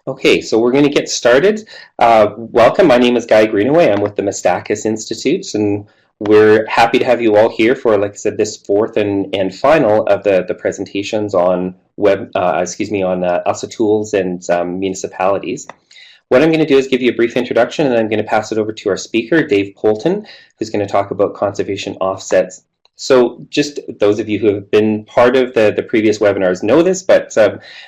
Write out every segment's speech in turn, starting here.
Okay, so we're going to get started. Welcome. My name is Guy Greenaway. I'm with the Mistakis Institutes, and we're happy to have you all here for, like I said, this fourth and final of the presentations on ALSA tools and municipalities. What I'm going to do is give you a brief introduction, and then I'm going to pass it over to our speaker, Dave Poulton, who's going to talk about conservation offsets. So just those of you who have been part of the previous webinars know this, but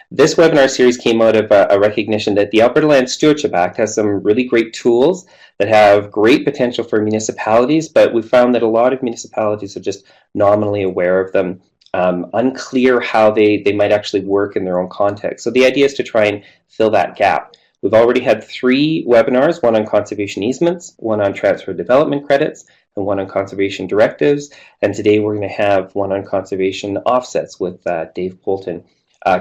this webinar series came out of a recognition that the Alberta Land Stewardship Act has some really great tools that have great potential for municipalities, but we found that a lot of municipalities are just nominally aware of them, unclear how they might actually work in their own context. So the idea is to try and fill that gap. We've already had 3 webinars, one on conservation easements, one on transfer development credits, and one on conservation directives. And today we're going to have one on conservation offsets with Dave Poulton.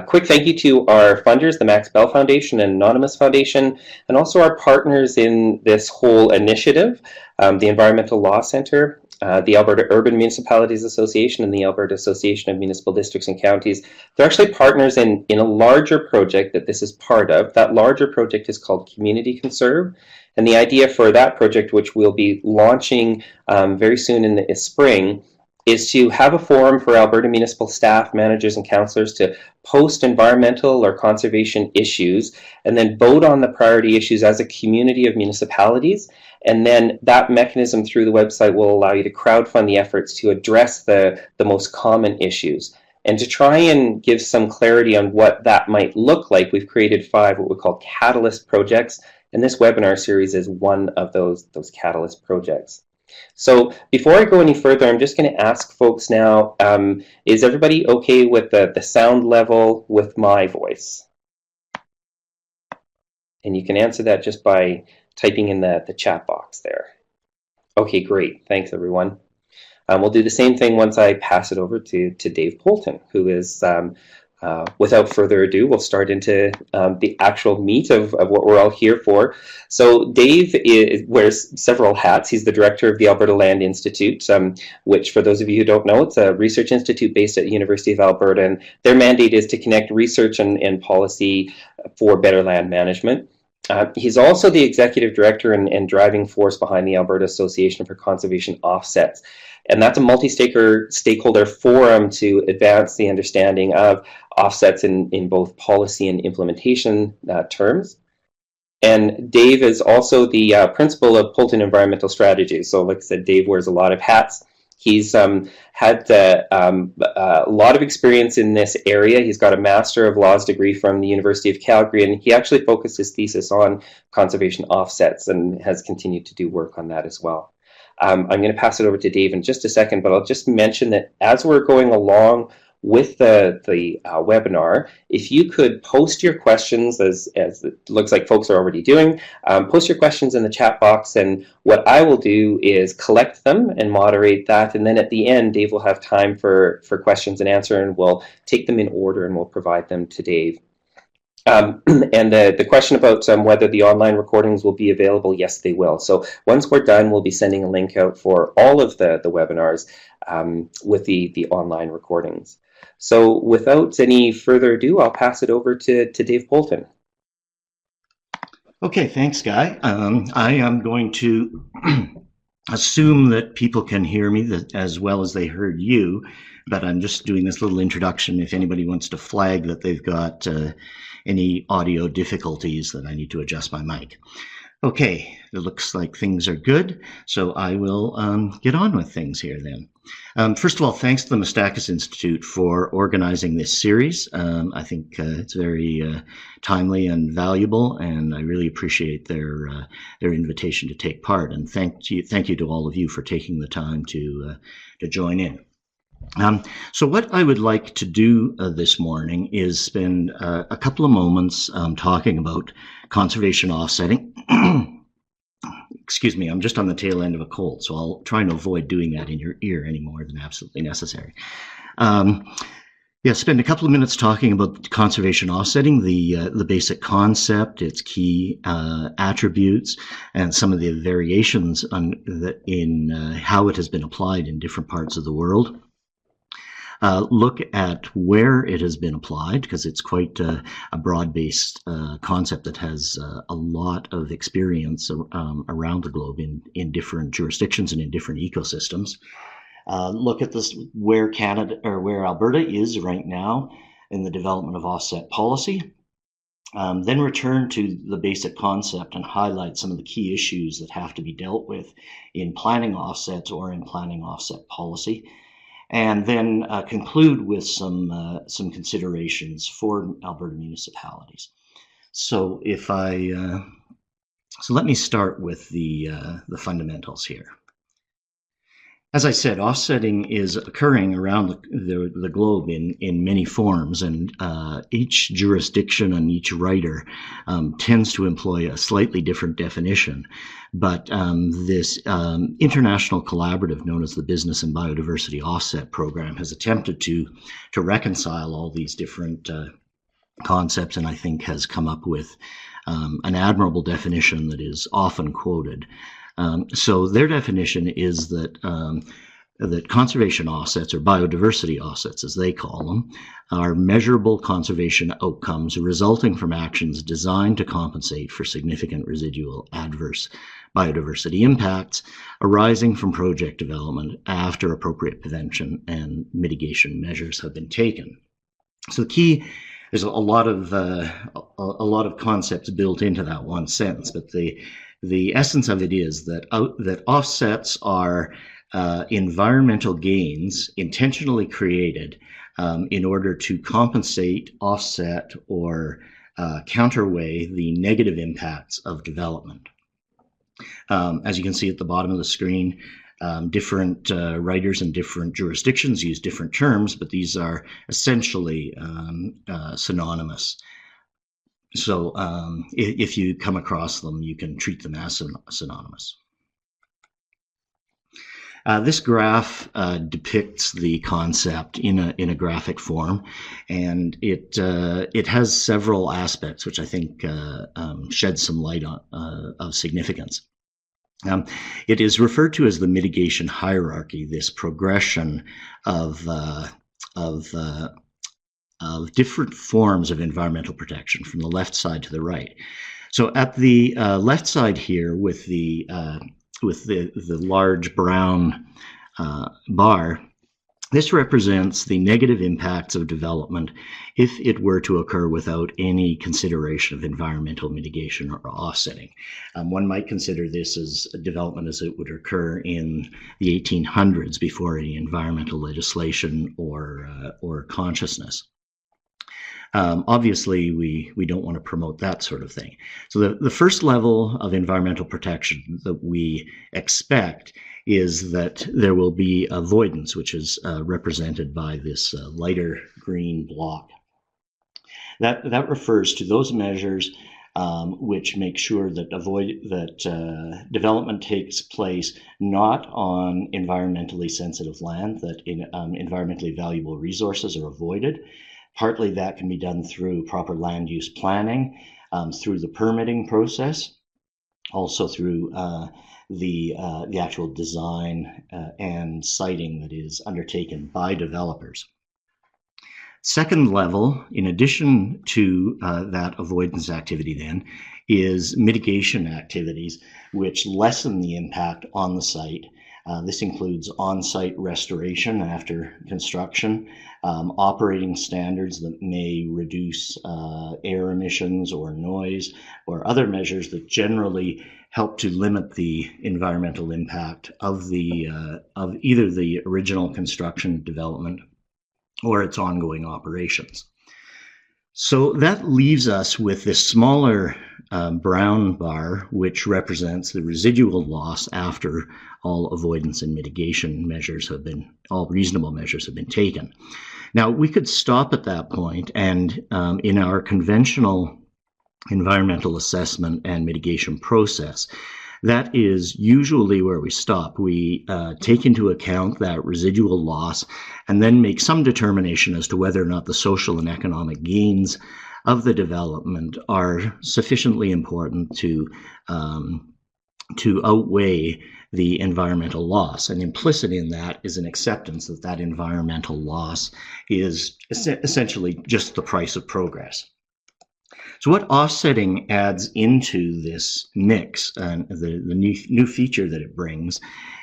Quick thank you to our funders, the Max Bell Foundation and Anonymous Foundation, and also our partners in this whole initiative, the Environmental Law Centre, the Alberta Urban Municipalities Association, and the Alberta Association of Municipal Districts and Counties. They're actually partners in a larger project that this is part of. That larger project is called Community Conserve. And the idea for that project, which we'll be launching very soon in the spring, is to have a forum for Alberta municipal staff, managers, and councillors to post environmental or conservation issues and then vote on the priority issues as a community of municipalities. And then that mechanism through the website will allow you to crowdfund the efforts to address the most common issues. And to try and give some clarity on what that might look like, we've created 5 what we call catalyst projects. And this webinar series is one of those catalyst projects. So before I go any further, I'm just going to ask folks now, is everybody okay with the sound level with my voice? And you can answer that just by typing in the chat box there. Okay, great. Thanks, everyone. We'll do the same thing once I pass it over to Dave Poulton, who is, without further ado, we'll start into the actual meat of what we're all here for. So Dave wears several hats. He's the director of the Alberta Land Institute, which, for those of you who don't know, it's a research institute based at the University of Alberta, and their mandate is to connect research and policy for better land management. He's also the executive director and driving force behind the Alberta Association for Conservation Offsets. And that's a multi-stakeholder forum to advance the understanding of offsets in both policy and implementation terms. And Dave is also the principal of Poulton Environmental Strategies. So like I said, Dave wears a lot of hats. He's had a lot of experience in this area. He's got a Master of Laws degree from the University of Calgary, and he actually focused his thesis on conservation offsets and has continued to do work on that as well. I'm going to pass it over to Dave in just a second, but I'll just mention that as we're going along with the webinar, if you could post your questions, as it looks like folks are already doing, post your questions in the chat box, and what I will do is collect them and moderate that, and then at the end, Dave will have time for questions and answer, and we'll take them in order and we'll provide them to Dave. And the question about whether the online recordings will be available, yes, they will. So once we're done, we'll be sending a link out for all of the webinars with the online recordings. So without any further ado, I'll pass it over to Dave Poulton. Okay, thanks, Guy. I am going to assume that people can hear me as well as they heard you, but I'm just doing this little introduction. If anybody wants to flag that they've got any audio difficulties, then I need to adjust my mic. Okay, it looks like things are good, so I will get on with things here then. First of all, thanks to the Mistakis Institute for organizing this series. I think it's very timely and valuable, and I really appreciate their invitation to take part. And thank you to all of you for taking the time to join in. So what I would like to do this morning is spend a couple of moments talking about conservation offsetting. Excuse me, I'm just on the tail end of a cold, so I'll try and avoid doing that in your ear any more than absolutely necessary. Spend a couple of minutes talking about conservation offsetting, the basic concept, its key attributes, and some of the variations in how it has been applied in different parts of the world. look at where it has been applied, because it's quite a broad-based concept that has a lot of experience around the globe in different jurisdictions and in different ecosystems. Look at this, where Canada or where Alberta is right now in the development of offset policy. Then return to the basic concept and highlight some of the key issues that have to be dealt with in planning offsets or in planning offset policy. And then conclude with some considerations for Alberta municipalities. So so let me start with the fundamentals here. As I said, offsetting is occurring around the globe in many forms, and each jurisdiction and each writer tends to employ a slightly different definition. But this international collaborative known as the Business and Biodiversity Offset Program has attempted to reconcile all these different concepts, and I think has come up with an admirable definition that is often quoted. So their definition is that that conservation offsets, or biodiversity offsets as they call them, are measurable conservation outcomes resulting from actions designed to compensate for significant residual adverse biodiversity impacts arising from project development after appropriate prevention and mitigation measures have been taken. So the key, there's a lot of concepts built into that one sentence, but the essence of it is that offsets are environmental gains intentionally created in order to compensate, offset, or counterweigh the negative impacts of development. As you can see at the bottom of the screen, different writers in different jurisdictions use different terms, but these are essentially synonymous. So if you come across them, you can treat them as synonymous. This graph depicts the concept in a graphic form, and it has several aspects which I think shed some light on of significance. It is referred to as the mitigation hierarchy, this progression of different forms of environmental protection from the left side to the right. So at the left side here, with the large brown bar, this represents the negative impacts of development if it were to occur without any consideration of environmental mitigation or offsetting. One might consider this as a development as it would occur in the 1800s before any environmental legislation or consciousness. Obviously, we don't want to promote that sort of thing. So the first level of environmental protection that we expect is that there will be avoidance, which is represented by this lighter green block. That refers to those measures which make sure that development takes place not on environmentally sensitive land, that environmentally valuable resources are avoided. Partly that can be done through proper land use planning, through the permitting process, also through the actual design and siting that is undertaken by developers. Second level, in addition to that avoidance activity then, is mitigation activities which lessen the impact on the site. This includes on-site restoration after construction, operating standards that may reduce air emissions or noise, or other measures that generally help to limit the environmental impact of either the original construction development or its ongoing operations. So that leaves us with this smaller brown bar, which represents the residual loss after all avoidance and mitigation measures all reasonable measures have been taken. Now, we could stop at that point, and in our conventional environmental assessment and mitigation process, that is usually where we stop. We take into account that residual loss and then make some determination as to whether or not the social and economic gains of the development are sufficiently important to to outweigh the environmental loss. And implicit in that is an acceptance that that environmental loss is essentially just the price of progress. So what offsetting adds into this mix, and the new feature that it brings,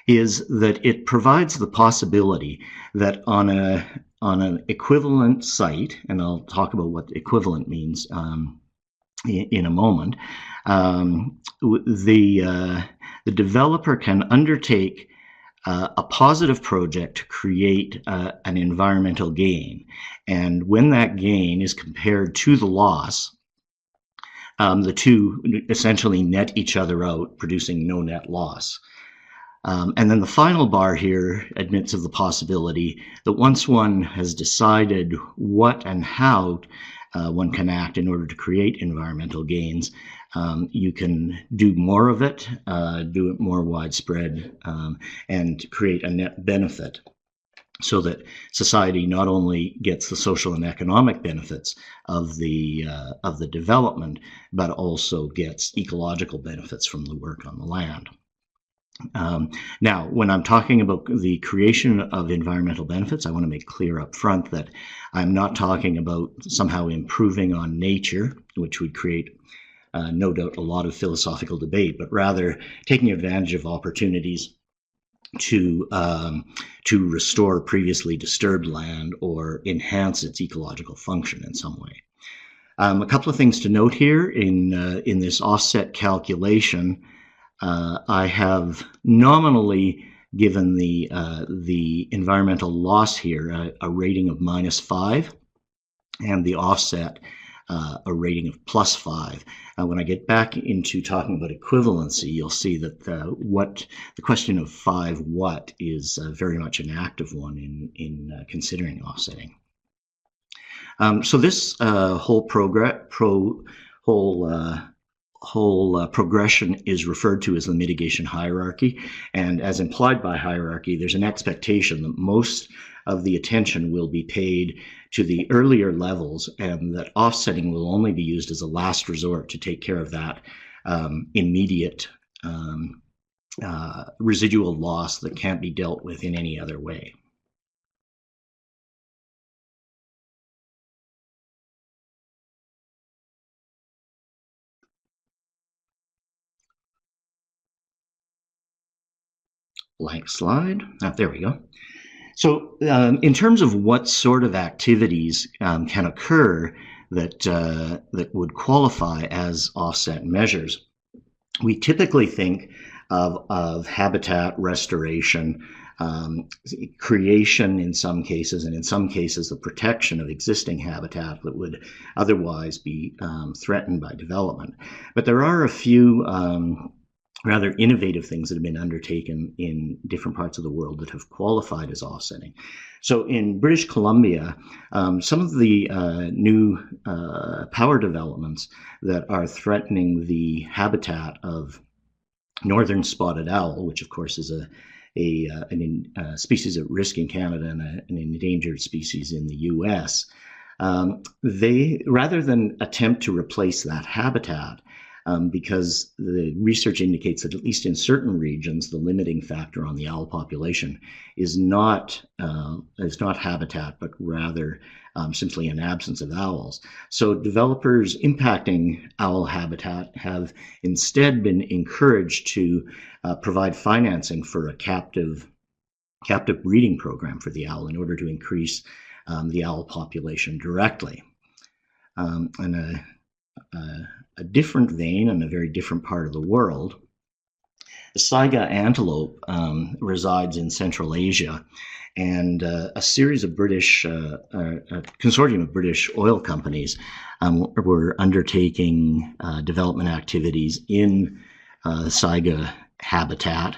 is that it provides the possibility that on an equivalent site, and I'll talk about what equivalent means in a moment, the developer can undertake a positive project to create an environmental gain. And when that gain is compared to the loss, the two essentially net each other out, producing no net loss. And then the final bar here admits of the possibility that once one has decided what and how one can act in order to create environmental gains, you can do more of it, do it more widespread, and create a net benefit, so that society not only gets the social and economic benefits of the development, but also gets ecological benefits from the work on the land. Now, when I'm talking about the creation of environmental benefits, I want to make clear up front that I'm not talking about somehow improving on nature, which would create no doubt a lot of philosophical debate, but rather taking advantage of opportunities to restore previously disturbed land or enhance its ecological function in some way. A couple of things to note here in this offset calculation. I have nominally given the environmental loss here a rating of -5, and the offset a rating of +5. When I get back into talking about equivalency, you'll see that the question of 5 what is very much an active one in considering offsetting. So this whole progression is referred to as the mitigation hierarchy, and as implied by hierarchy, there's an expectation that most of the attention will be paid to the earlier levels, and that offsetting will only be used as a last resort to take care of that immediate residual loss that can't be dealt with in any other way. Blank slide. There we go. So in terms of what sort of activities can occur that would qualify as offset measures, we typically think of habitat restoration, creation in some cases, and in some cases the protection of existing habitat that would otherwise be threatened by development. But there are a few rather innovative things that have been undertaken in different parts of the world that have qualified as offsetting. So in British Columbia, some of the new power developments that are threatening the habitat of northern spotted owl, which of course is a species at risk in Canada and an endangered species in the US, they, rather than attempt to replace that habitat, because the research indicates that at least in certain regions, the limiting factor on the owl population is not habitat, but rather simply an absence of owls. So developers impacting owl habitat have instead been encouraged to provide financing for a captive breeding program for the owl in order to increase the owl population directly. And a different vein and a very different part of the world, the Saiga antelope resides in Central Asia, and a series of British, a consortium of British oil companies were undertaking development activities in Saiga habitat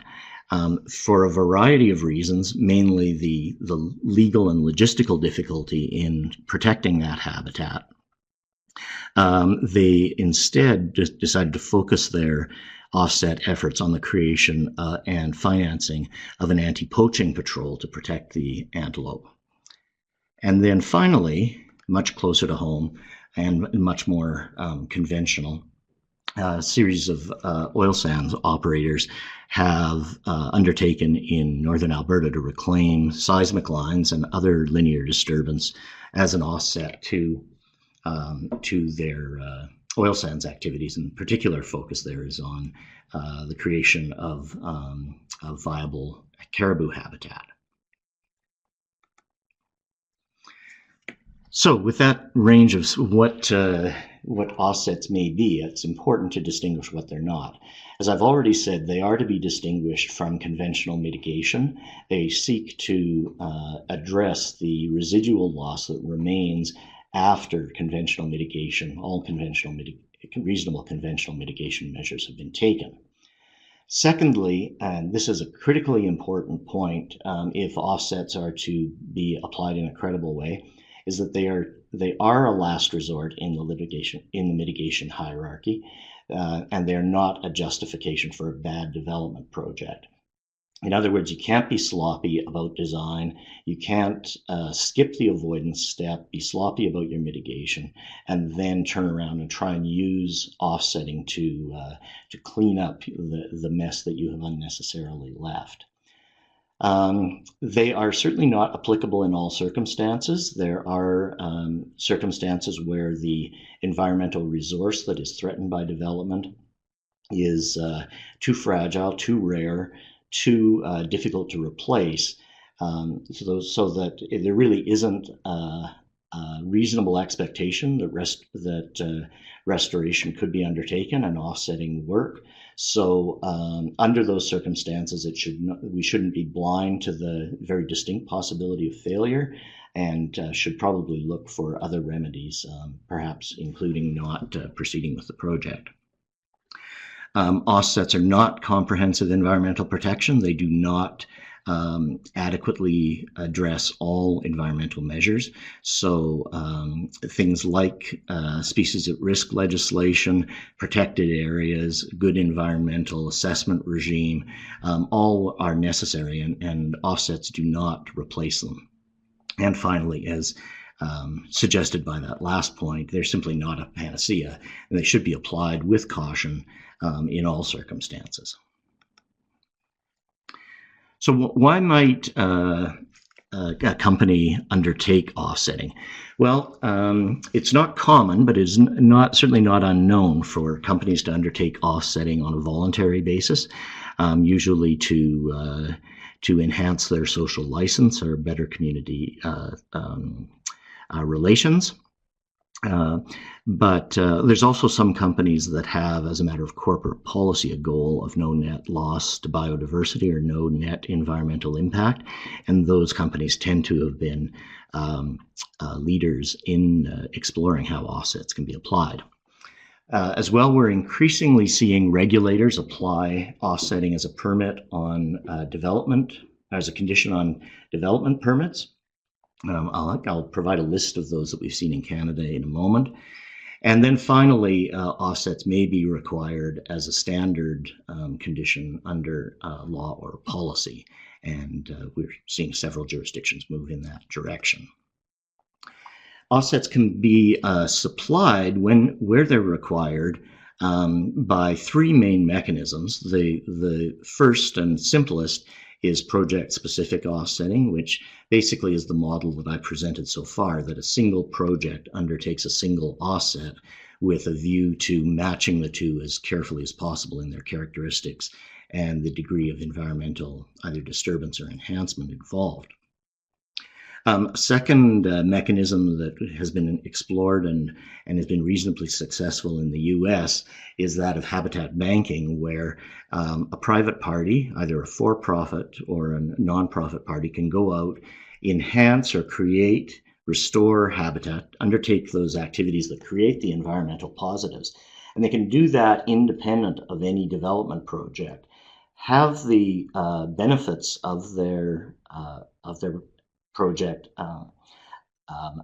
for a variety of reasons, mainly the legal and logistical difficulty in protecting that habitat. They instead just decided to focus their offset efforts on the creation and financing of an anti-poaching patrol to protect the antelope. And then finally, much closer to home and much more conventional, a series of oil sands operators have undertaken in northern Alberta to reclaim seismic lines and other linear disturbance as an offset to their oil sands activities. And particular focus there is on the creation of viable caribou habitat. So with that range of what offsets may be, it's important to distinguish what they're not. As I've already said, they are to be distinguished from conventional mitigation. They seek to address the residual loss that remains after conventional mitigation, all reasonable conventional mitigation measures have been taken. Secondly, and this is a critically important point if offsets are to be applied in a credible way, is that they are a last resort in the mitigation hierarchy, and they're not a justification for a bad development project. In other words, you can't be sloppy about design. You can't skip the avoidance step, be sloppy about your mitigation, and then turn around and try and use offsetting to clean up the mess that you have unnecessarily left. They are certainly not applicable in all circumstances. There are circumstances where the environmental resource that is threatened by development is too fragile, too rare, too difficult to replace, so that there really isn't a reasonable expectation that restoration could be undertaken and offsetting work. So under those circumstances, we shouldn't be blind to the very distinct possibility of failure, and should probably look for other remedies, perhaps including not proceeding with the project. Offsets are not comprehensive environmental protection. They do not adequately address all environmental measures. So things like species at risk legislation, protected areas, good environmental assessment regime, all are necessary, and offsets do not replace them. And finally, as suggested by that last point, they're simply not a panacea, and they should be applied with caution in all circumstances. So why might a company undertake offsetting? Well, it's not common, but it's certainly not unknown for companies to undertake offsetting on a voluntary basis, usually to enhance their social license or better community relations. But there's also some companies that have, as a matter of corporate policy, a goal of no net loss to biodiversity or no net environmental impact. And those companies tend to have been leaders in exploring how offsets can be applied. As well, we're increasingly seeing regulators apply offsetting as a permit on development, as a condition on development permits. I'll provide a list of those that we've seen in Canada in a moment. And then finally, offsets may be required as a standard condition under law or policy. And we're seeing several jurisdictions move in that direction. Offsets can be supplied where they're required by three main mechanisms. The first and simplest is project-specific offsetting, which basically is the model that I presented so far, that a single project undertakes a single offset with a view to matching the two as carefully as possible in their characteristics and the degree of environmental either disturbance or enhancement involved. A second mechanism that has been explored and has been reasonably successful in the US is that of habitat banking, where a private party, either a for-profit or a non-profit party, can go out, enhance or create, restore habitat, undertake those activities that create the environmental positives. And they can do that independent of any development project, have the benefits of their project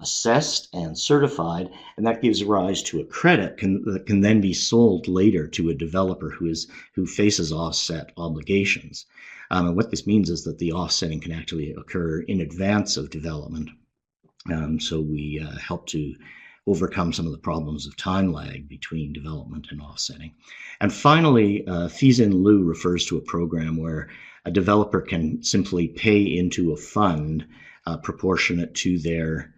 assessed and certified, and that gives rise to a credit that can then be sold later to a developer who faces offset obligations. And what this means is that the offsetting can actually occur in advance of development. So we help to overcome some of the problems of time lag between development and offsetting. And finally, fees in lieu refers to a program where a developer can simply pay into a fund proportionate to their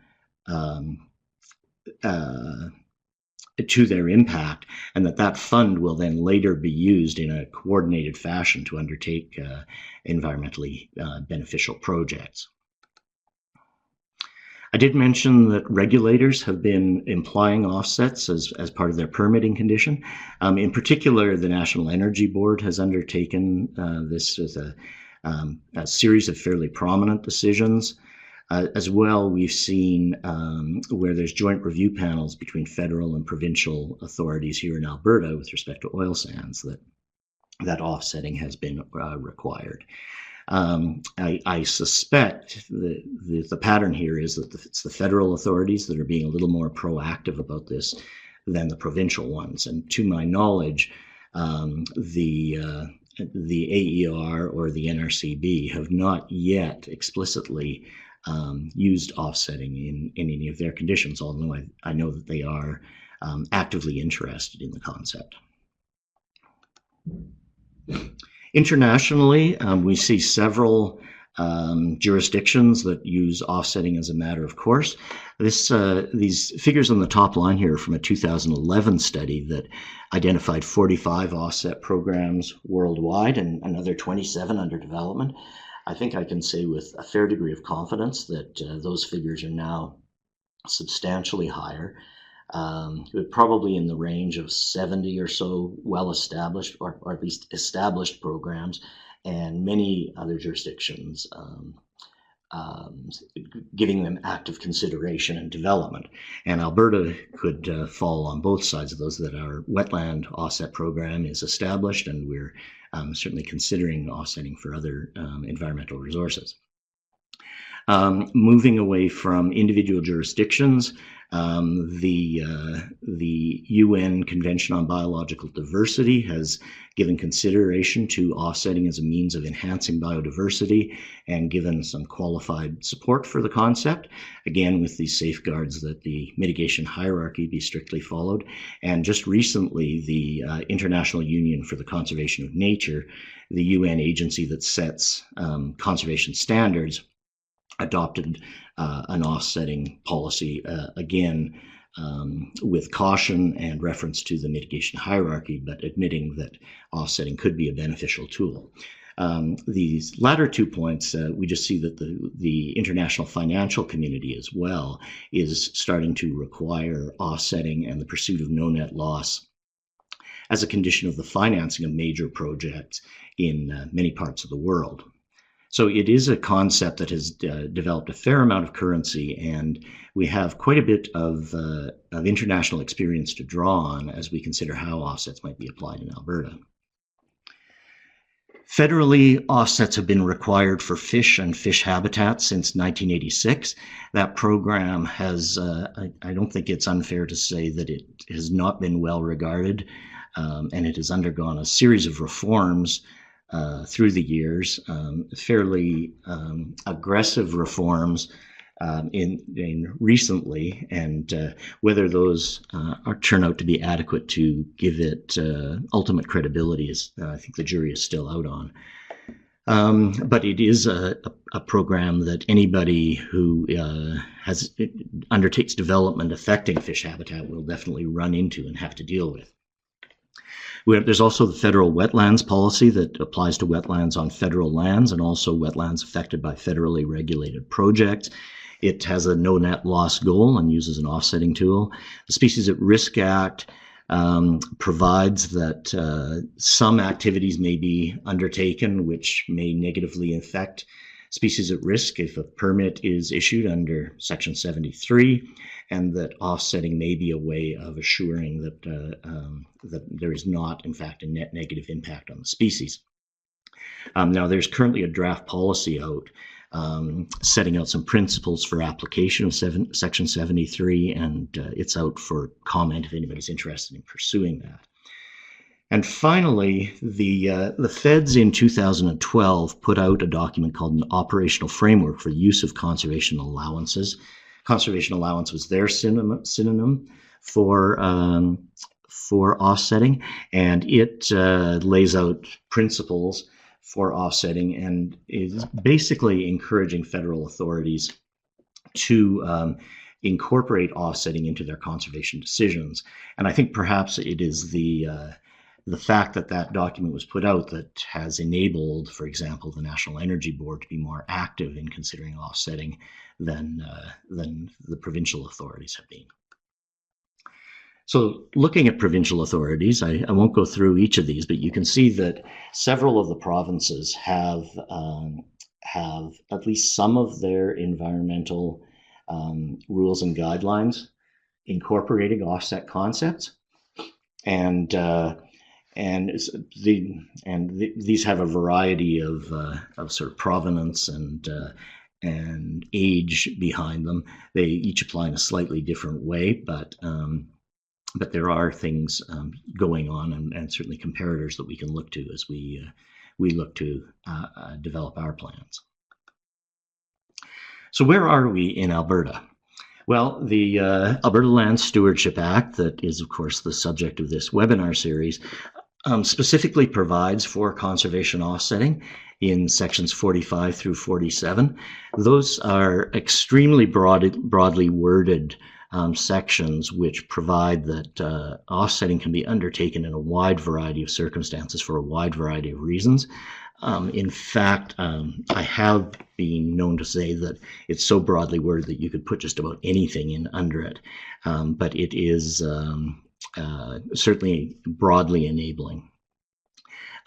impact, and that fund will then later be used in a coordinated fashion to undertake environmentally beneficial projects. I did mention that regulators have been implying offsets as part of their permitting condition. In particular, the National Energy Board has undertaken this as a series of fairly prominent decisions. As well, we've seen where there's joint review panels between federal and provincial authorities here in Alberta with respect to oil sands that offsetting has been required. I suspect the pattern here is that it's the federal authorities that are being a little more proactive about this than the provincial ones. And to my knowledge, the AER or the NRCB have not yet explicitly used offsetting in any of their conditions, although I know that they are actively interested in the concept. Internationally, we see several jurisdictions that use offsetting as a matter of course. These figures on the top line here are from a 2011 study that identified 45 offset programs worldwide and another 27 under development. I think I can say with a fair degree of confidence that those figures are now substantially higher. Probably in the range of 70 or so well-established, or at least established programs, and many other jurisdictions giving them active consideration and development. And Alberta could fall on both sides of those, that our wetland offset program is established, and we're certainly considering offsetting for other environmental resources. Moving away from individual jurisdictions, the UN Convention on Biological Diversity has given consideration to offsetting as a means of enhancing biodiversity and given some qualified support for the concept, again with these safeguards that the mitigation hierarchy be strictly followed. And just recently, the International Union for the Conservation of Nature, the UN agency that sets conservation standards, adopted an offsetting policy, again, with caution and reference to the mitigation hierarchy, but admitting that offsetting could be a beneficial tool. These latter 2 points, we just see that the international financial community as well is starting to require offsetting and the pursuit of no net loss as a condition of the financing of major projects in many parts of the world. So it is a concept that has developed a fair amount of currency, and we have quite a bit of international experience to draw on as we consider how offsets might be applied in Alberta. Federally, offsets have been required for fish and fish habitats since 1986. That program has, I don't think it's unfair to say that it has not been well regarded, and it has undergone a series of reforms through the years, fairly aggressive reforms in recently, and whether those turn out to be adequate to give it ultimate credibility is, I think the jury is still out on. But it is a program that anybody who undertakes development affecting fish habitat will definitely run into and have to deal with. There's also the federal wetlands policy that applies to wetlands on federal lands and also wetlands affected by federally regulated projects. It has a no net loss goal and uses an offsetting tool. The Species at Risk Act provides that some activities may be undertaken which may negatively affect species at risk if a permit is issued under Section 73, and that offsetting may be a way of assuring that that there is not, in fact, a net negative impact on the species. Now, there's currently a draft policy out setting out some principles for application of Section 73, and it's out for comment if anybody's interested in pursuing that. And finally, the feds in 2012 put out a document called an operational framework for the use of conservation allowances. conservation allowance was their synonym for offsetting, and it lays out principles for offsetting and is basically encouraging federal authorities to incorporate offsetting into their conservation decisions. And I think perhaps it is the fact that that document was put out that has enabled, for example, the National Energy Board to be more active in considering offsetting than the provincial authorities have been. So looking at provincial authorities, I won't go through each of these, but you can see that several of the provinces have at least some of their environmental rules and guidelines incorporating offset concepts, and these have a variety of sort of provenance and age behind them. They each apply in a slightly different way, but there are things going on, and certainly comparators that we can look to as we look to develop our plans. So where are we in Alberta? Well, the Alberta Land Stewardship Act, that is, of course, the subject of this webinar series, specifically provides for conservation offsetting in sections 45 through 47. Those are extremely broadly worded sections which provide that offsetting can be undertaken in a wide variety of circumstances for a wide variety of reasons. In fact, I have been known to say that it's so broadly worded that you could put just about anything in under it, but it is certainly broadly enabling.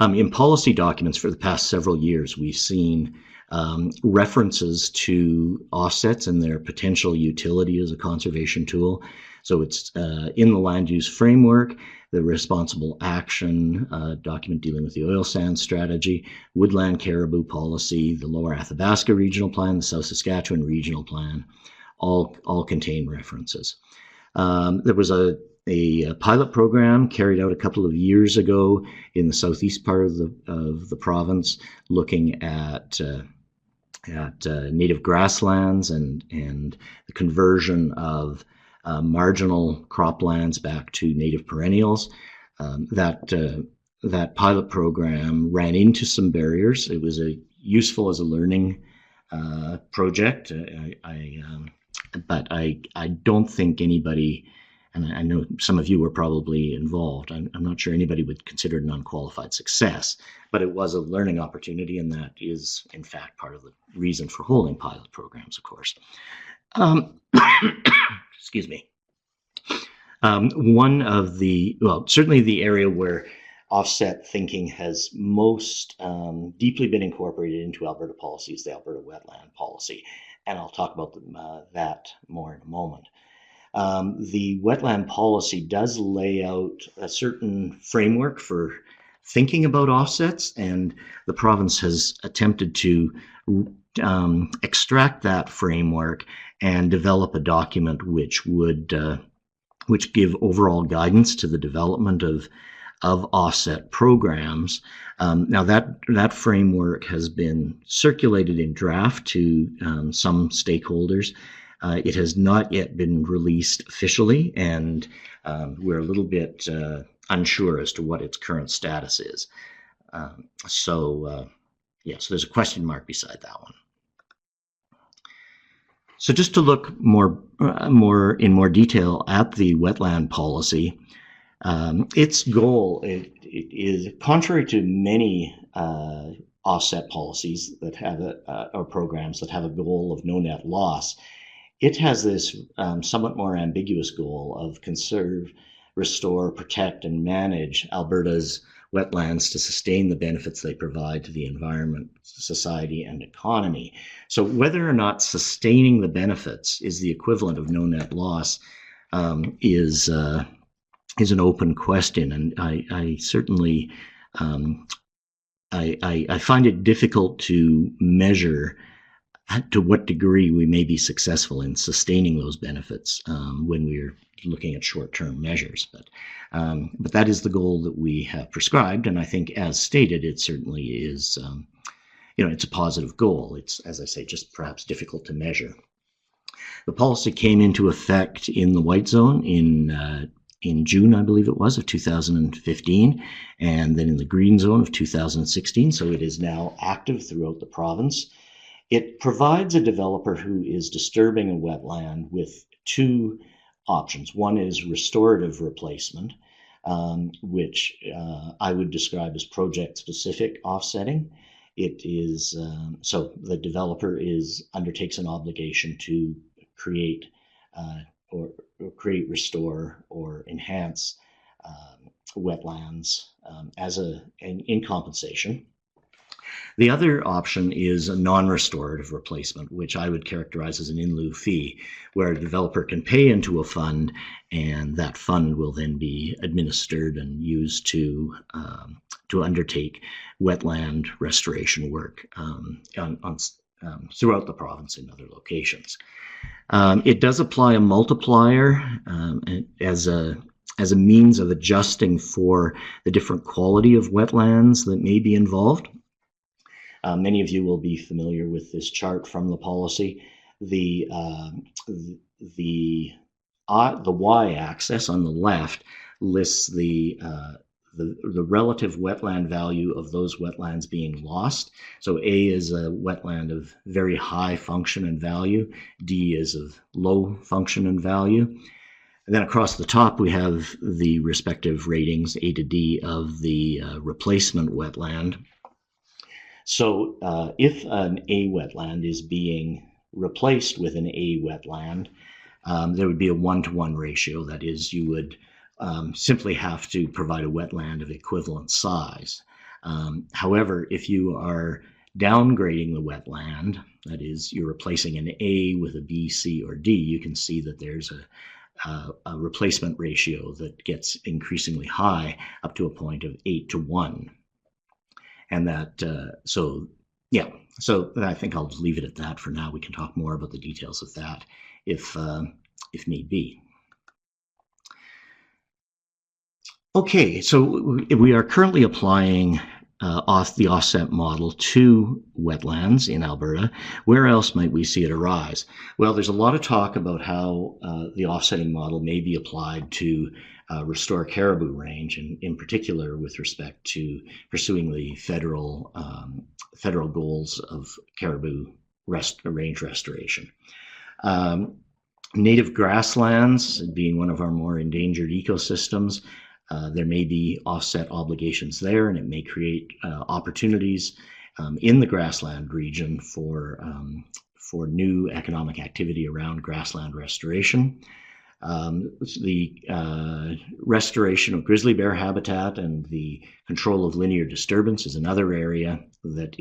In policy documents for the past several years, we've seen references to offsets and their potential utility as a conservation tool. So it's in the land use framework, the responsible action document dealing with the oil sands strategy, woodland caribou policy, the Lower Athabasca Regional Plan, the South Saskatchewan Regional Plan, all contain references. There was a pilot program carried out a couple of years ago in the southeast part of the province, looking at native grasslands and the conversion of marginal croplands back to native perennials. That pilot program ran into some barriers. It was useful as a learning project, but I don't think anybody, and I know some of you were probably involved, I'm not sure anybody would consider it an unqualified success, but it was a learning opportunity, and that is, in fact, part of the reason for holding pilot programs, of course. Excuse me. Certainly the area where offset thinking has most deeply been incorporated into Alberta policy is the Alberta wetland policy, and I'll talk about that more in a moment. The wetland policy does lay out a certain framework for thinking about offsets, and the province has attempted to extract that framework and develop a document which give overall guidance to the development of offset programs. Now that framework has been circulated in draft to some stakeholders. It has not yet been released officially, and we're a little bit unsure as to what its current status is. So there's a question mark beside that one. So just to look more in more detail at the wetland policy, its goal is contrary to many offset policies that have or programs that have a goal of no net loss. It has this somewhat more ambiguous goal of conserve, restore, protect, and manage Alberta's wetlands to sustain the benefits they provide to the environment, society, and economy. So whether or not sustaining the benefits is the equivalent of no net loss is an open question, and I certainly I find it difficult to measure to what degree we may be successful in sustaining those benefits when we're looking at short-term measures. But that is the goal that we have prescribed, and I think, as stated, it certainly is. It's a positive goal. It's, as I say, just perhaps difficult to measure. The policy came into effect in the white zone in June, I believe it was, of 2015, and then in the green zone of 2016. So it is now active throughout the province. It provides a developer who is disturbing a wetland with two options. One is restorative replacement, which I would describe as project-specific offsetting. It is so the developer undertakes an obligation to create or create, restore, or enhance wetlands in compensation. The other option is a non-restorative replacement, which I would characterize as an in lieu fee, where a developer can pay into a fund, and that fund will then be administered and used to undertake wetland restoration work throughout the province in other locations. It does apply a multiplier as a means of adjusting for the different quality of wetlands that may be involved. Many of you will be familiar with this chart from the policy. The y-axis on the left lists the relative wetland value of those wetlands being lost. So A is a wetland of very high function and value. D is of low function and value. And then across the top, we have the respective ratings, A to D, of the replacement wetland. So if an A wetland is being replaced with an A wetland, there would be a 1-to-1 ratio. That is, you would simply have to provide a wetland of equivalent size. However, if you are downgrading the wetland, that is, you're replacing an A with a B, C, or D, you can see that there's a replacement ratio that gets increasingly high up to a point of 8-to-1. And that, so I think I'll just leave it at that for now. We can talk more about the details of that if need be. Okay, so we are currently applying the offset model to wetlands in Alberta. Where else might we see it arise? Well, there's a lot of talk about how the offsetting model may be applied to restore caribou range, and in particular with respect to pursuing the federal goals of caribou range restoration. Native grasslands being one of our more endangered ecosystems, there may be offset obligations there, and it may create opportunities in the grassland region for new economic activity around grassland restoration. The restoration of grizzly bear habitat and the control of linear disturbance is another area that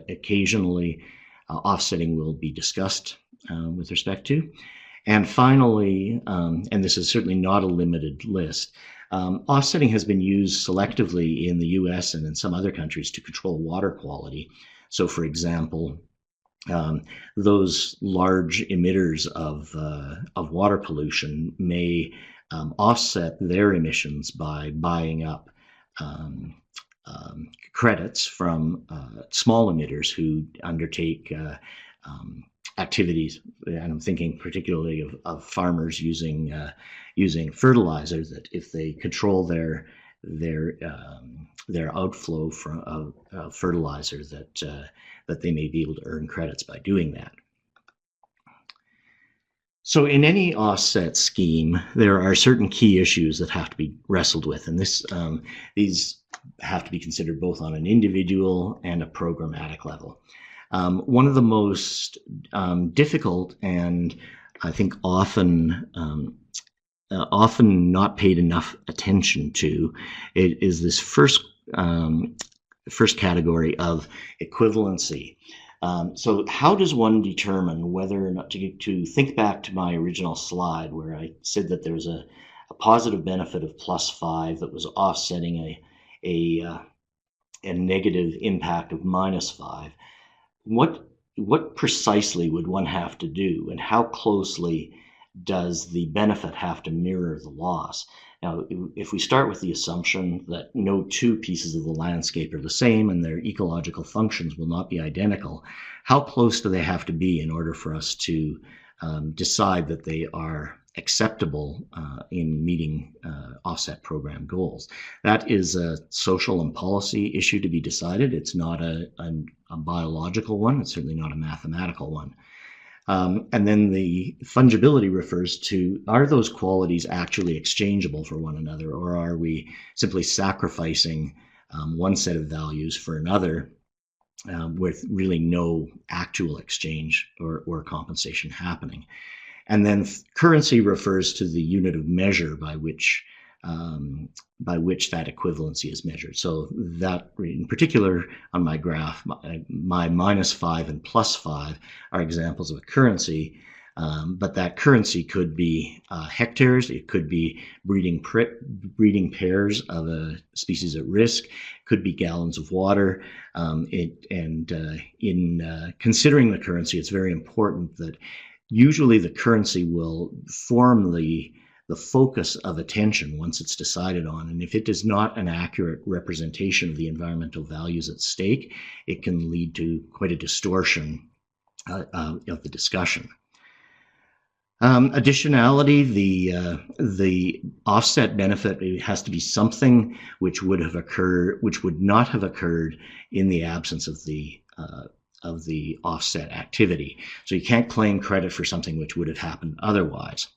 occasionally offsetting will be discussed with respect to. And finally, and this is certainly not a limited list, offsetting has been used selectively in the US and in some other countries to control water quality. So, for example, those large emitters of water pollution may offset their emissions by buying up credits from small emitters who undertake activities, and I'm thinking particularly of farmers using fertilizer, that if they control their outflow from fertilizer, that they may be able to earn credits by doing that. So in any offset scheme, there are certain key issues that have to be wrestled with, and these have to be considered both on an individual and a programmatic level. One of the most difficult and I think often not paid enough attention to is this first category of equivalency. So how does one determine whether or not to think back to my original slide where I said that there was a positive benefit of +5 that was offsetting a negative impact of -5. What precisely would one have to do, and how closely does the benefit have to mirror the loss? Now, if we start with the assumption that no two pieces of the landscape are the same and their ecological functions will not be identical, how close do they have to be in order for us to decide that they are acceptable in meeting offset program goals. That is a social and policy issue to be decided. It's not a biological one. It's certainly not a mathematical one. And then the fungibility refers to, are those qualities actually exchangeable for one another, or are we simply sacrificing one set of values for another with really no actual exchange or compensation happening? And then currency refers to the unit of measure by which that equivalency is measured. So that, in particular, on my graph, my -5 and +5 are examples of a currency, but that currency could be hectares, it could be breeding pairs of a species at risk, could be gallons of water. In considering the currency, it's very important that usually the currency will form the focus of attention once it's decided on. And if it is not an accurate representation of the environmental values at stake, it can lead to quite a distortion of the discussion. Additionality, the offset benefit has to be something which would not have occurred in the absence of the offset activity. So you can't claim credit for something which would have happened otherwise.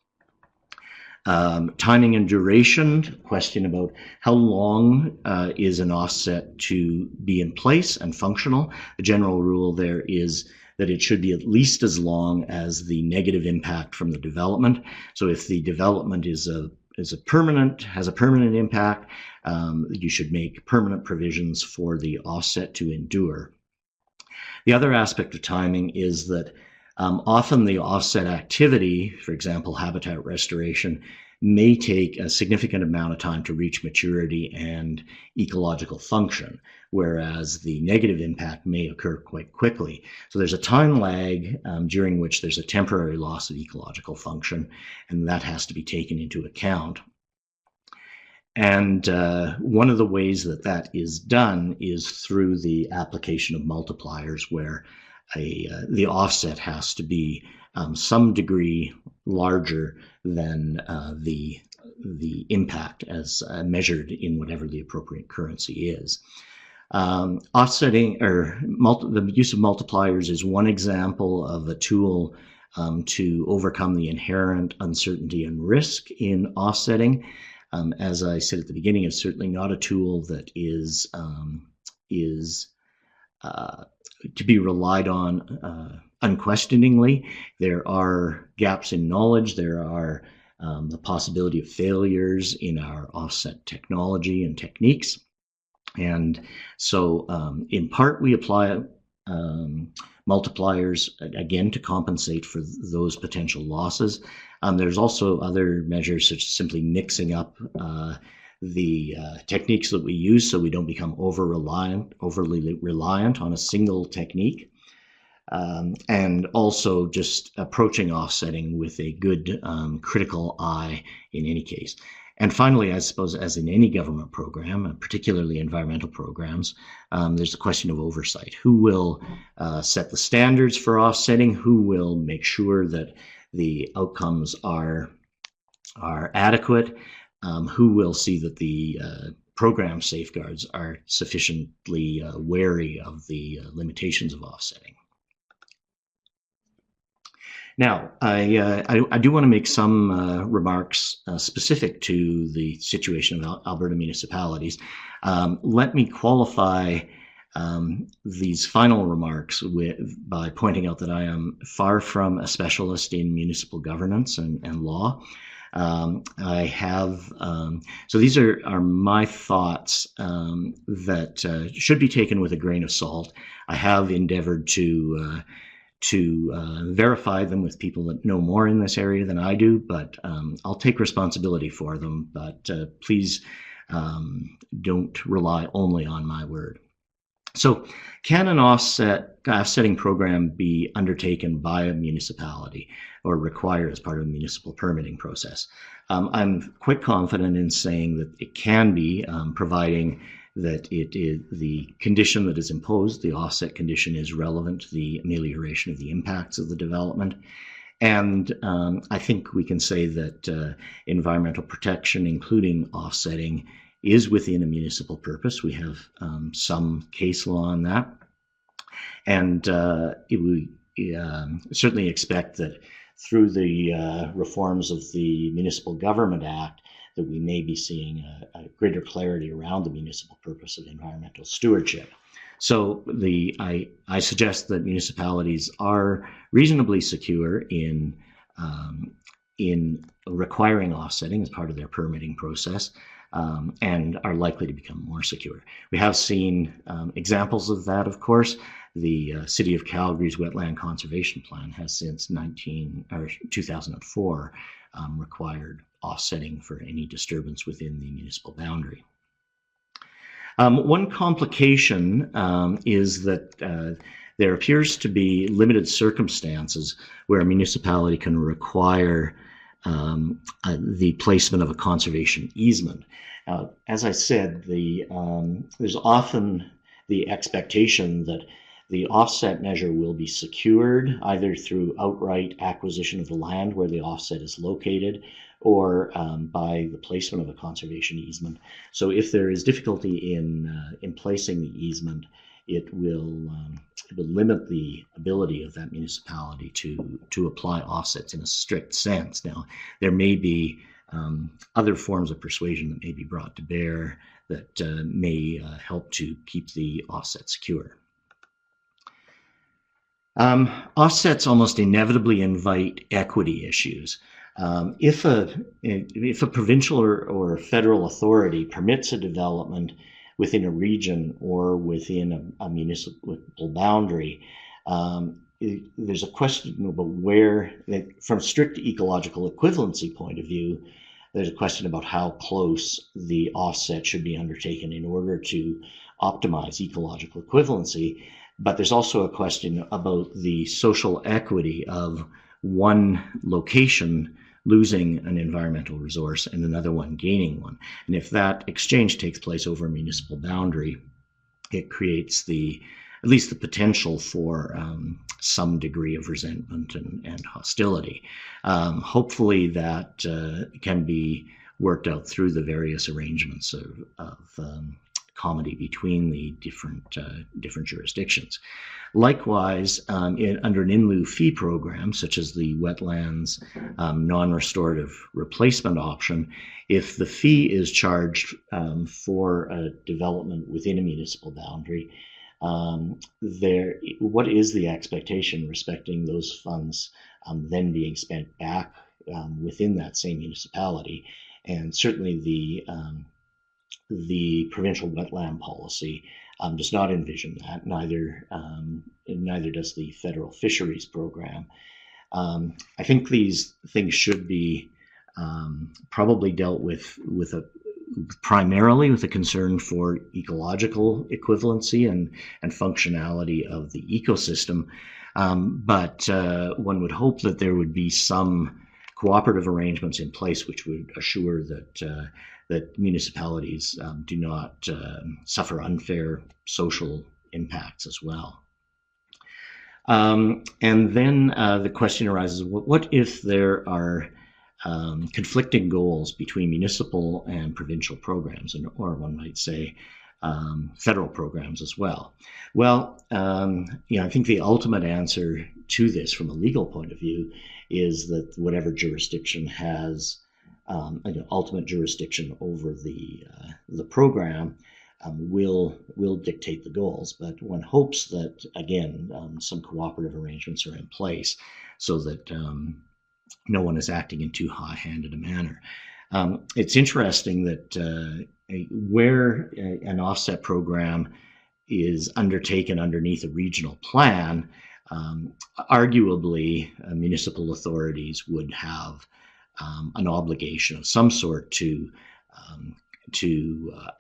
Timing and duration, question about how long is an offset to be in place and functional. The general rule there is that it should be at least as long as the negative impact from the development. So if the development has a permanent impact, you should make permanent provisions for the offset to endure. The other aspect of timing is that often the offset activity, for example, habitat restoration, may take a significant amount of time to reach maturity and ecological function, whereas the negative impact may occur quite quickly. So there's a time lag during which there's a temporary loss of ecological function, and that has to be taken into account. And one of the ways that is done is through the application of multipliers, where the offset has to be some degree larger than the impact as measured in whatever the appropriate currency is. Offsetting, or the use of multipliers, is one example of a tool to overcome the inherent uncertainty and risk in offsetting. As I said at the beginning, it's certainly not a tool that is to be relied on unquestioningly. There are gaps in knowledge. There are the possibility of failures in our offset technology and techniques. And so in part, we apply multipliers, again, to compensate for those potential losses. There's also other measures, such as simply mixing up the techniques that we use so we don't become overly reliant on a single technique. And also just approaching offsetting with a good critical eye in any case. And finally, I suppose, as in any government program, and particularly environmental programs, there's a question of oversight. Who will set the standards for offsetting? Who will make sure that the outcomes are adequate? Who will see that the program safeguards are sufficiently wary of the limitations of offsetting? Now, I do want to make some remarks specific to the situation of Alberta municipalities. Let me qualify these final remarks by pointing out that I am far from a specialist in municipal governance and law. I have, so these are my thoughts that should be taken with a grain of salt. I have endeavored to verify them with people that know more in this area than I do, but I'll take responsibility for them. But please don't rely only on my word. So can an offsetting program be undertaken by a municipality or required as part of a municipal permitting process? I'm quite confident in saying that it can be, providing that it is the condition that is imposed, the offset condition, is relevant to the amelioration of the impacts of the development, And I think we can say that environmental protection, including offsetting, is within a municipal purpose. We have some case law on that. And we certainly expect that through the reforms of the Municipal Government Act, that we may be seeing a greater clarity around the municipal purpose of environmental stewardship. So I suggest that municipalities are reasonably secure in requiring offsetting as part of their permitting process, and are likely to become more secure. We have seen examples of that, of course. The City of Calgary's Wetland Conservation Plan has since 2004 required offsetting for any disturbance within the municipal boundary. One complication is that there appears to be limited circumstances where a municipality can require the placement of a conservation easement. As I said, there's often the expectation that the offset measure will be secured either through outright acquisition of the land where the offset is located, or by the placement of a conservation easement. So if there is difficulty in placing the easement, it will limit the ability of that municipality to apply offsets in a strict sense. Now, there may be other forms of persuasion that may be brought to bear that may help to keep the offset secure. Offsets almost inevitably invite equity issues. If a provincial or federal authority permits a development within a region or within a municipal boundary, there's a question about where, from a strict ecological equivalency point of view, there's a question about how close the offset should be undertaken in order to optimize ecological equivalency. But there's also a question about the social equity of one location losing an environmental resource and another one gaining one. And if that exchange takes place over a municipal boundary, it creates at least the potential for some degree of resentment and hostility. Hopefully that can be worked out through the various arrangements of comedy between the different jurisdictions. Likewise, under an in lieu fee program, such as the wetlands non-restorative replacement option, if the fee is charged for a development within a municipal boundary, what is the expectation respecting those funds then being spent back within that same municipality? And certainly the provincial wetland policy does not envision that. Neither does the federal fisheries program. I think these things should be probably dealt with primarily with a concern for ecological equivalency and functionality of the ecosystem. But one would hope that there would be some cooperative arrangements in place which would assure that municipalities do not suffer unfair social impacts as well. And then the question arises, what if there are conflicting goals between municipal and provincial programs, or one might say federal programs as well? Well, I think the ultimate answer to this from a legal point of view is that whatever jurisdiction has ultimate jurisdiction over the program will dictate the goals. But one hopes that, again, some cooperative arrangements are in place so that no one is acting in too high-handed a manner. It's interesting that where an offset program is undertaken underneath a regional plan, arguably municipal authorities would have an obligation of some sort to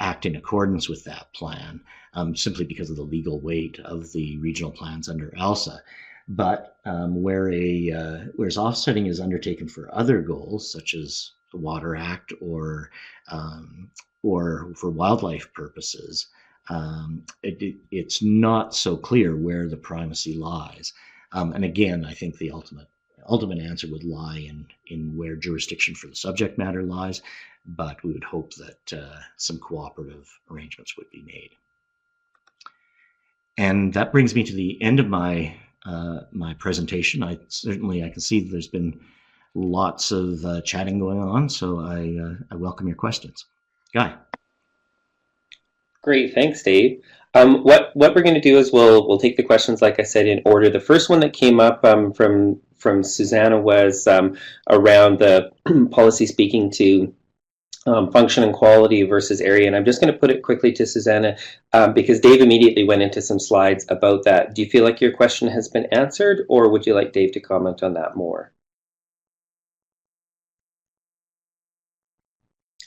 act in accordance with that plan, simply because of the legal weight of the regional plans under ALSA. But whereas offsetting is undertaken for other goals, such as the Water Act or for wildlife purposes, it's not so clear where the primacy lies. And again, I think the ultimate ultimate answer would lie in where jurisdiction for the subject matter lies, but we would hope that some cooperative arrangements would be made. And that brings me to the end of my my presentation. I can see that there's been lots of chatting going on, so I welcome your questions. Guy. Great, thanks, Dave. What we're going to do is we'll take the questions, like I said, in order. The first one that came up from Susanna was around the policy speaking to function and quality versus area, and I'm just going to put it quickly to Susanna because Dave immediately went into some slides about that. Do you feel like your question has been answered, or would you like Dave to comment on that more?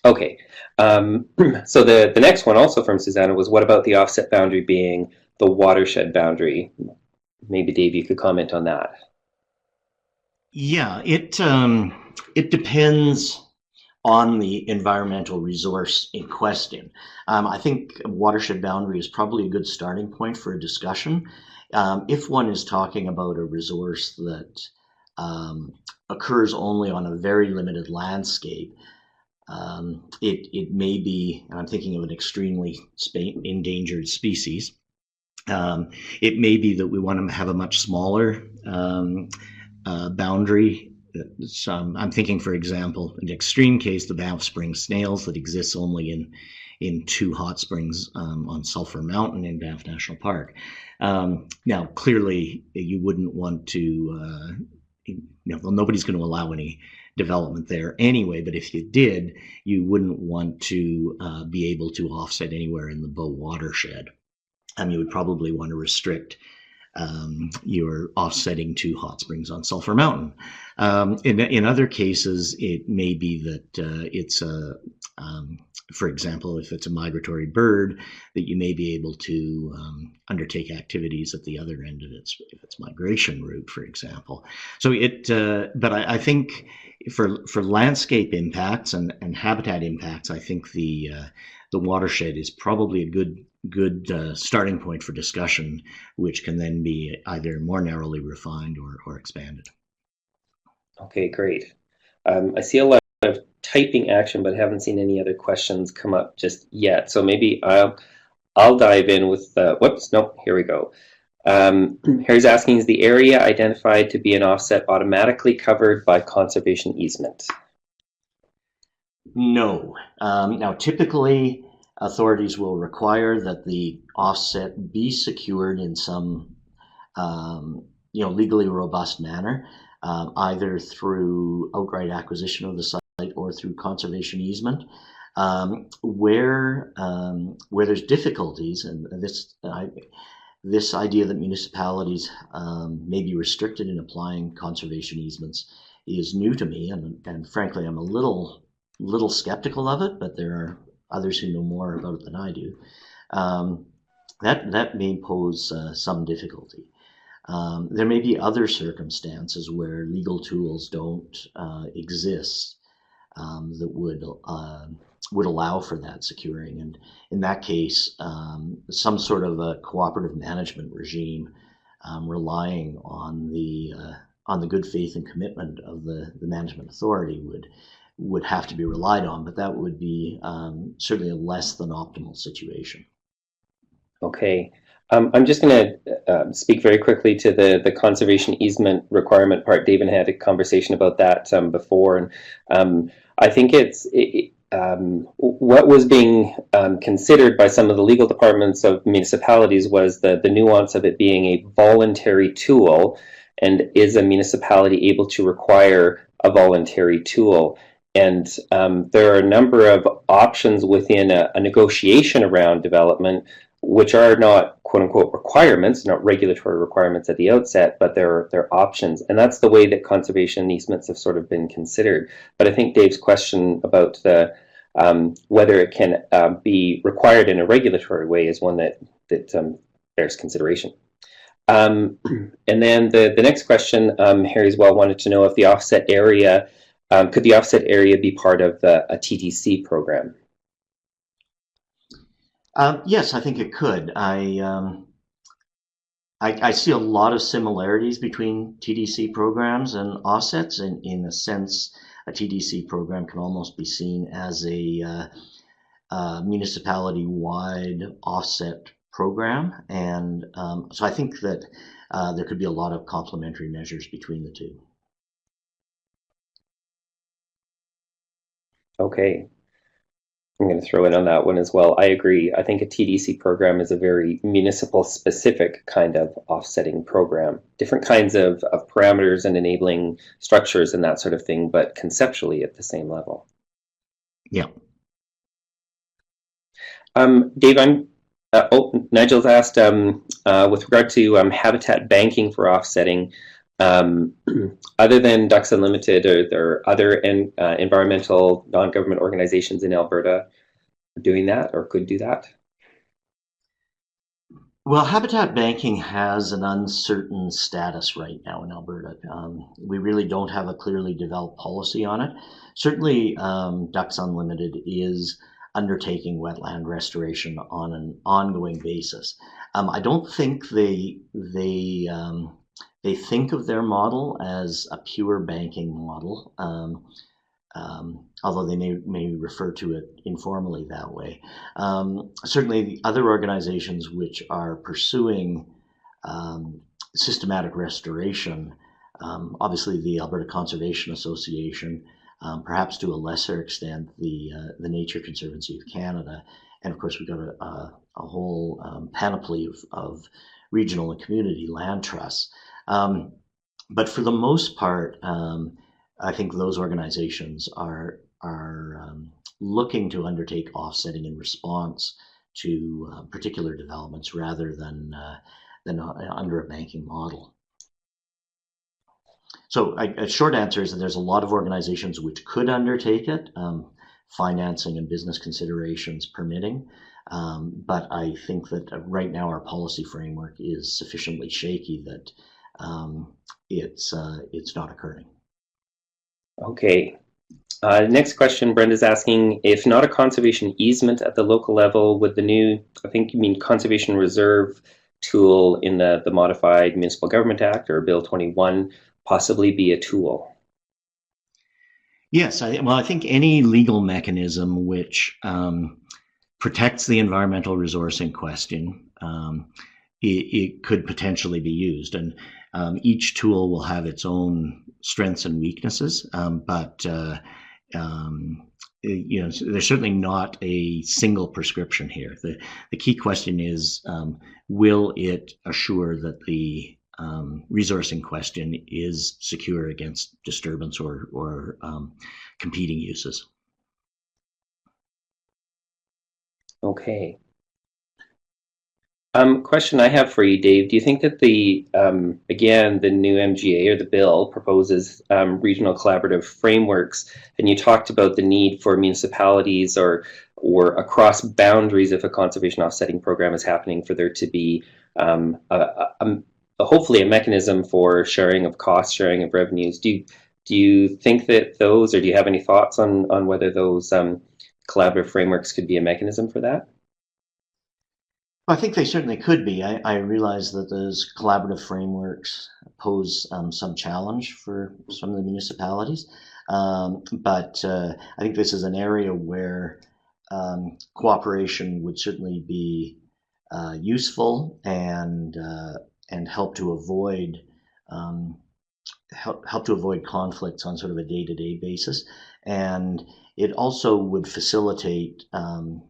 Okay, so the next one also from Susanna was, what about the offset boundary being the watershed boundary? Maybe Dave, you could comment on that. Yeah, it depends on the environmental resource in question. I think watershed boundary is probably a good starting point for a discussion. If one is talking about a resource that occurs only on a very limited landscape, it may be, and I'm thinking of an extremely endangered species, it may be that we want to have a much smaller boundary. I'm thinking, for example, in the extreme case, the Banff Spring snails that exists only in 2 hot springs on Sulphur Mountain in Banff National Park. Now, clearly, you wouldn't want to, nobody's going to allow any development there anyway, but if you did, you wouldn't want to be able to offset anywhere in the Bow watershed. You would probably want to restrict your offsetting to hot springs on Sulphur Mountain. In other cases, it may be that it's a, for example, if it's a migratory bird, that you may be able to undertake activities at the other end of its migration route, for example. So but I think for landscape impacts and habitat impacts, I think the watershed is probably a good starting point for discussion, which can then be either more narrowly refined or expanded. Okay, great. I see a lot of typing action, but haven't seen any other questions come up just yet. So maybe I'll dive in with, whoops, nope, here we go. Harry's asking, is the area identified to be an offset automatically covered by conservation easement? No. Now, typically, authorities will require that the offset be secured in some legally robust manner, either through outright acquisition of the site or through conservation easement. Where there's difficulties, and this idea that municipalities may be restricted in applying conservation easements is new to me, and frankly, I'm a little skeptical of it, but there are others who know more about it than I do. That may pose some difficulty. There may be other circumstances where legal tools don't exist that would allow for that securing, and in that case, some sort of a cooperative management regime relying on the good faith and commitment of the management authority would have to be relied on, but that would be certainly a less than optimal situation. Okay. I'm just going to speak very quickly to the conservation easement requirement part. David had a conversation about that before, and I think what was being considered by some of the legal departments of municipalities was the nuance of it being a voluntary tool, and is a municipality able to require a voluntary tool? And there are a number of options within a negotiation around development, which are not quote unquote requirements, not regulatory requirements at the outset, but they're options. And that's the way that conservation easements have sort of been considered. But I think Dave's question about the whether it can be required in a regulatory way is one that bears consideration. And then the next question, Harry as well wanted to know if the offset area, could the offset area be part of a TTC program? Yes, I think it could. I see a lot of similarities between TDC programs and offsets. In a sense, a TDC program can almost be seen as a municipality-wide offset program, and so I think that there could be a lot of complementary measures between the two. Okay. I'm going to throw in on that one as well. I agree. I think a TDC program is a very municipal specific kind of offsetting program. Different kinds of parameters and enabling structures and that sort of thing, but conceptually at the same level. Yeah. Dave, Nigel's asked with regard to habitat banking for offsetting, other than Ducks Unlimited, are there other environmental non-government organizations in Alberta doing that or could do that? Well, habitat banking has an uncertain status right now in Alberta. We really don't have a clearly developed policy on it. Certainly, Ducks Unlimited is undertaking wetland restoration on an ongoing basis. I don't think they think of their model as a pure banking model. Although they may refer to it informally that way. Certainly, the other organizations which are pursuing systematic restoration, obviously the Alberta Conservation Association, perhaps to a lesser extent the Nature Conservancy of Canada, and of course we've got a whole panoply of regional and community land trusts. But for the most part, I think those organizations are looking to undertake offsetting in response to particular developments rather than under a banking model. So a short answer is that there's a lot of organizations which could undertake it, financing and business considerations permitting. But I think that right now our policy framework is sufficiently shaky that it's not occurring. Okay. Next question, Brenda's asking, if not a conservation easement at the local level, would the new, I think you mean conservation reserve tool in the Modified Municipal Government Act or Bill 21 possibly be a tool? Yes, I think any legal mechanism which protects the environmental resource in question, it could potentially be used. And each tool will have its own strengths and weaknesses, but there's certainly not a single prescription here. The key question is, will it assure that the resource in question is secure against disturbance or competing uses? Okay. Question I have for you, Dave. Do you think that again, the new MGA or the bill proposes regional collaborative frameworks, and you talked about the need for municipalities or across boundaries if a conservation offsetting program is happening for there to be hopefully a mechanism for sharing of costs, sharing of revenues. Do you think that those, or do you have any thoughts on whether those collaborative frameworks could be a mechanism for that? I think they certainly could be. I realize that those collaborative frameworks pose some challenge for some of the municipalities, but I think this is an area where cooperation would certainly be useful and help to avoid conflicts on sort of a day-to-day basis. And it also would facilitate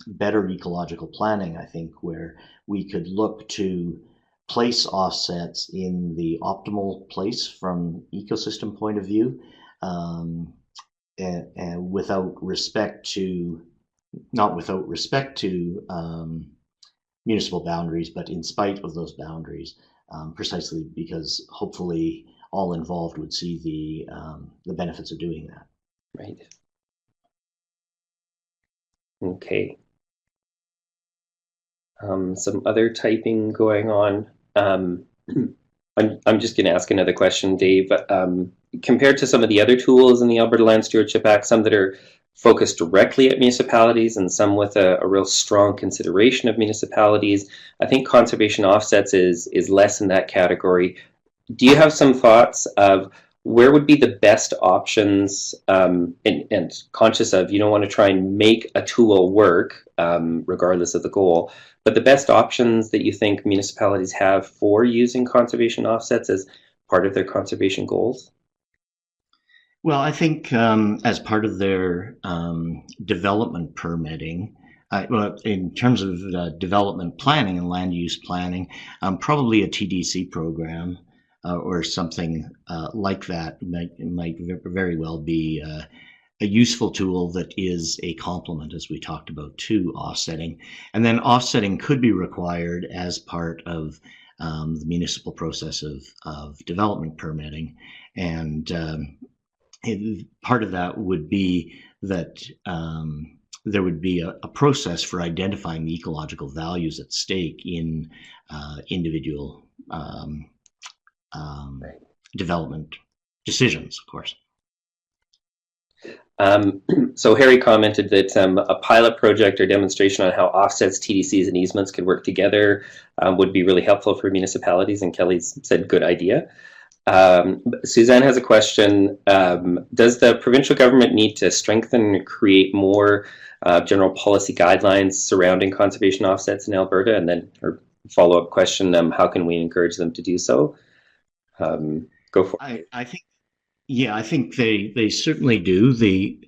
better ecological planning, I think, where we could look to place offsets in the optimal place from ecosystem point of view, and not without respect to municipal boundaries, but in spite of those boundaries, precisely because hopefully all involved would see the benefits of doing that. Right. Okay. Some other typing going on. I'm just going to ask another question, Dave. Compared to some of the other tools in the Alberta Land Stewardship Act, some that are focused directly at municipalities and some with a real strong consideration of municipalities. I think conservation offsets is less in that category. Do you have some thoughts of where would be the best options, and conscious of you don't want to try and make a tool work regardless of the goal, but the best options that you think municipalities have for using conservation offsets as part of their conservation goals? Well, I think as part of their development permitting, well, in terms of development planning and land use planning, probably a TDC program or something like that might very well be a useful tool that is a complement, as we talked about, to offsetting. And then offsetting could be required as part of the municipal process of development permitting. And part of that would be that there would be a process for identifying the ecological values at stake in individual development decisions, of course. So Harry commented that a pilot project or demonstration on how offsets, TDCs, and easements could work together would be really helpful for municipalities, and Kelly's said good idea. Suzanne has a question. Does the provincial government need to strengthen or create more general policy guidelines surrounding conservation offsets in Alberta? And then her follow-up question, how can we encourage them to do so? Go for it. I think, yeah, I think they certainly do. The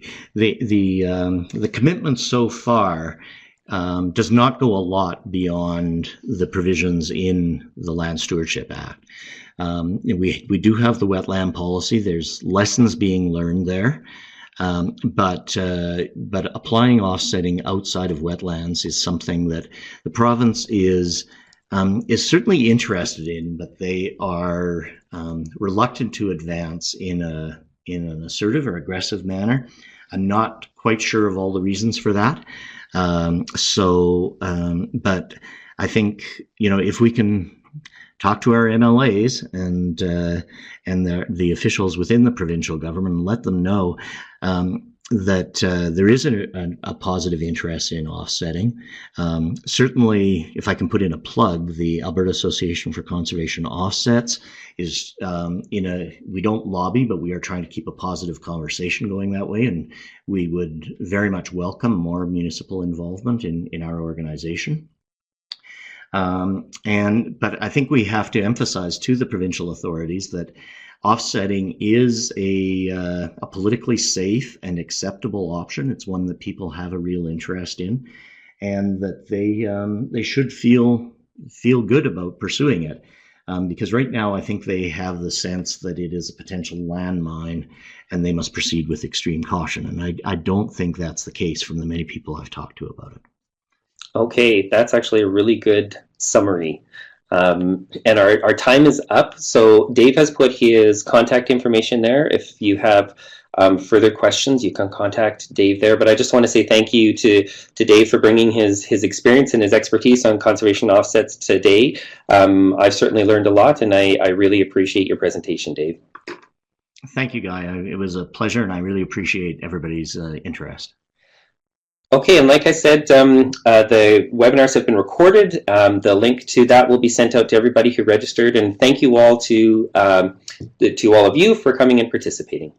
commitment so far does not go a lot beyond the provisions in the Land Stewardship Act. We do have the wetland policy. There's lessons being learned there, but applying offsetting outside of wetlands is something that the province is certainly interested in, but they are reluctant to advance in an assertive or aggressive manner. I'm not quite sure of all the reasons for that. But I think, if we can talk to our MLAs and the officials within the provincial government and let them know that there is a positive interest in offsetting. Certainly, if I can put in a plug, the Alberta Association for Conservation Offsets is we don't lobby, but we are trying to keep a positive conversation going that way, and we would very much welcome more municipal involvement in our organization. But I think we have to emphasize to the provincial authorities that offsetting is a politically safe and acceptable option. It's one that people have a real interest in, and that they should feel good about pursuing it. Because right now, I think they have the sense that it is a potential landmine, and they must proceed with extreme caution. And I don't think that's the case from the many people I've talked to about it. Okay, that's actually a really good summary. And our time is up. So Dave has put his contact information there. If you have further questions, you can contact Dave there. But I just want to say thank you to Dave for bringing his experience and his expertise on conservation offsets today. I've certainly learned a lot, and I really appreciate your presentation, Dave. Thank you, Guy. It was a pleasure, and I really appreciate everybody's interest. Okay, and like I said, the webinars have been recorded. The link to that will be sent out to everybody who registered, and thank you all to all of you for coming and participating.